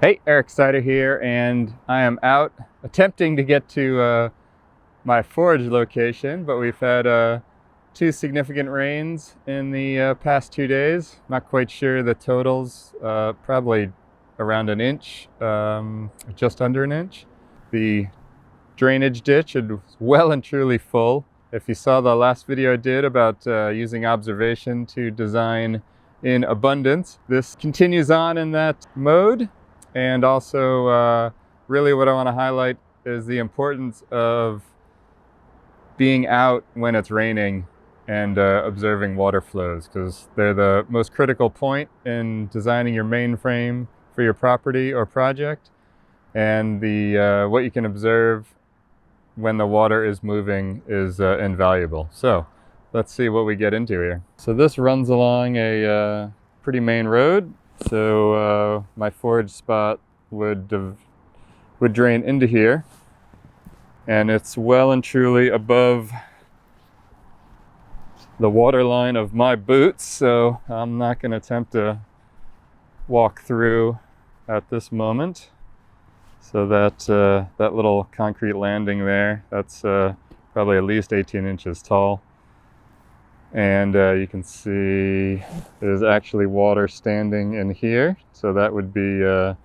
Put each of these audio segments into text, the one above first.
Hey, Eric Sider here, and I am out attempting to get to my forage location, but we've had two significant rains in the past 2 days. Not quite sure the totals, probably around an inch, just under an inch. The drainage ditch is well and truly full. If you saw the last video I did about using observation to design in abundance, this continues on in that mode. And also, really what I want to highlight is the importance of being out when it's raining and observing water flows, because they're the most critical point in designing your mainframe for your property or project. And the what you can observe when the water is moving is invaluable. So let's see what we get into here. So this runs along a pretty main road. So my forage spot would drain into here, and it's well and truly above the water line of my boots, so I'm not going to attempt to walk through at this moment. So that little concrete landing there, that's probably at least 18 inches tall. And you can see there's actually water standing in here. So that would be the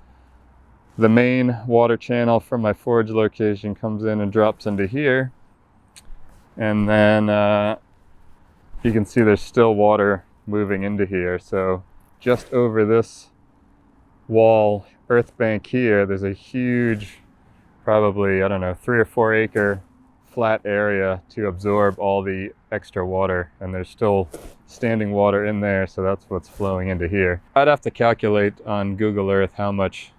main water channel from my forage location comes in and drops into here. And then you can see there's still water moving into here. So just over this wall, earth bank here, there's a huge, probably, I don't know, 3 or 4 acre flat area to absorb all the extra water, and there's still standing water in there, so that's what's flowing into here. I'd have to calculate on Google Earth how much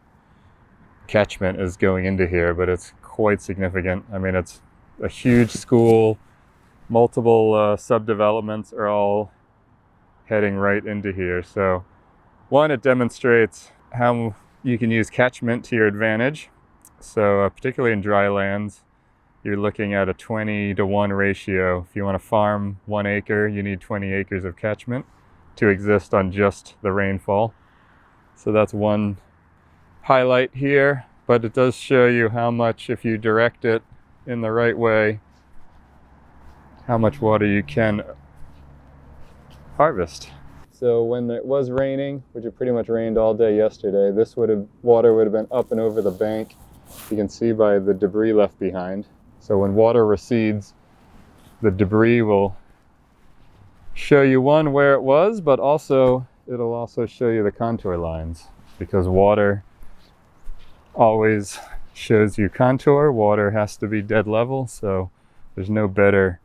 catchment is going into here, but it's quite significant. I mean, it's a huge school, multiple subdevelopments are all heading right into here. So one, it demonstrates how you can use catchment to your advantage. So particularly in dry lands, you're looking at a 20-to-1 ratio. If you want to farm 1 acre, you need 20 acres of catchment to exist on just the rainfall. So that's one highlight here, but it does show you how much, if you direct it in the right way, how much water you can harvest. So when it was raining, which it pretty much rained all day yesterday, this water would have been up and over the bank. You can see by the debris left behind. So when water recedes, the debris will show you, one, where it was, but also it'll also show you the contour lines, because water always shows you contour. Water has to be dead level, so there's no better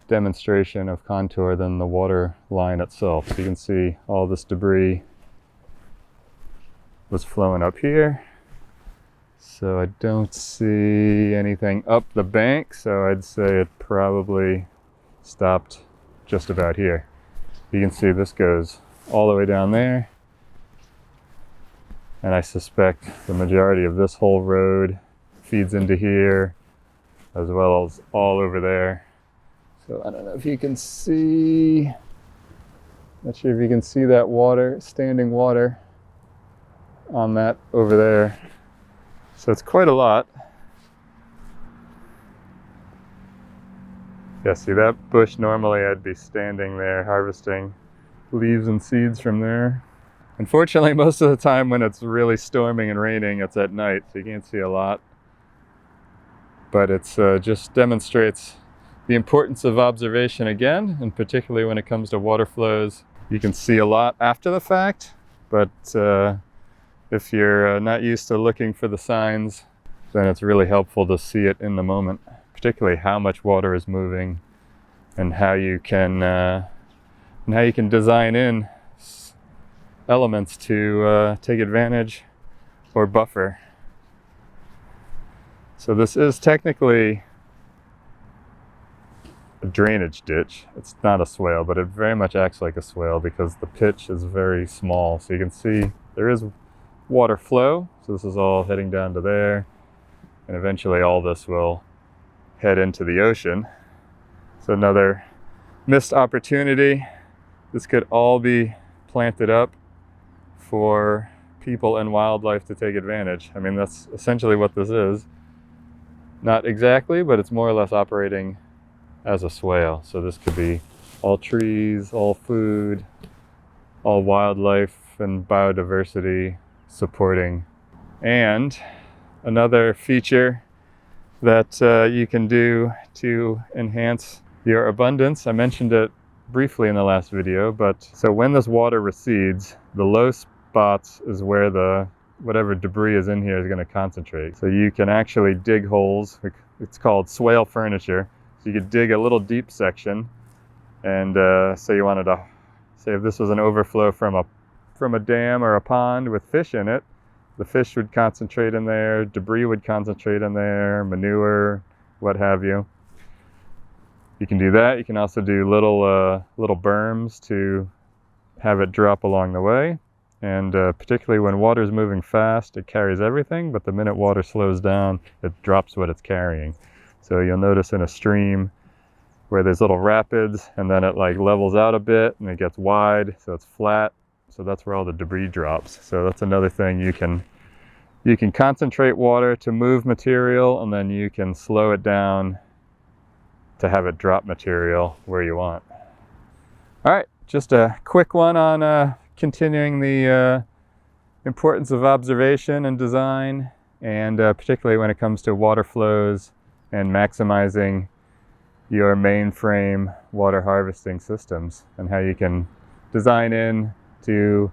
demonstration of contour than the water line itself. So you can see all this debris was flowing up here. So I don't see anything up the bank, so I'd say it probably stopped just about here. You can see this goes all the way down there, and I suspect the majority of this whole road feeds into here, as well as all over there. So I don't know if you can see, not sure if you can see that water, standing water on that over there. So it's quite a lot. Yeah, see that bush, normally I'd be standing there harvesting leaves and seeds from there. Unfortunately, most of the time when it's really storming and raining, it's at night, so you can't see a lot. But it's just demonstrates the importance of observation again, and particularly when it comes to water flows. You can see a lot after the fact, but if you're not used to looking for the signs, then it's really helpful to see it in the moment, particularly how much water is moving and how you can design in elements to take advantage or buffer. So this is technically a drainage ditch. It's not a swale, but it very much acts like a swale because the pitch is very small. So you can see there is water flow. So this is all heading down to there, and eventually all this will head into the ocean. So another missed opportunity. This could all be planted up for people and wildlife to take advantage. I mean, that's essentially what this is. Not exactly, but it's more or less operating as a swale. So this could be all trees, all food, all wildlife and biodiversity supporting. And another feature that you can do to enhance your abundance, I mentioned it briefly in the last video, but so when this water recedes, the low spots is where the whatever debris is in here is going to concentrate. So you can actually dig holes. It's called swale furniture. So you could dig a little deep section, and say you wanted to, say if this was an overflow from a dam or a pond with fish in it, the fish would concentrate in there, debris would concentrate in there, manure, what have you. You can do that. You can also do little berms to have it drop along the way. And particularly when water is moving fast, it carries everything, but the minute water slows down, it drops what it's carrying. So you'll notice in a stream where there's little rapids, and then it like levels out a bit and it gets wide, so it's flat. So that's where all the debris drops. So that's another thing. You can concentrate water to move material, and then you can slow it down to have it drop material where you want. All right, just a quick one on continuing the importance of observation and design, and particularly when it comes to water flows and maximizing your mainframe water harvesting systems, and how you can design in to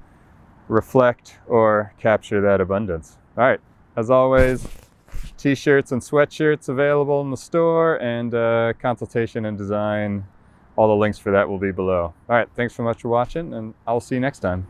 reflect or capture that abundance. All right, as always, t-shirts and sweatshirts available in the store, and consultation and design. All the links for that will be below. All right, thanks so much for watching, and I'll see you next time.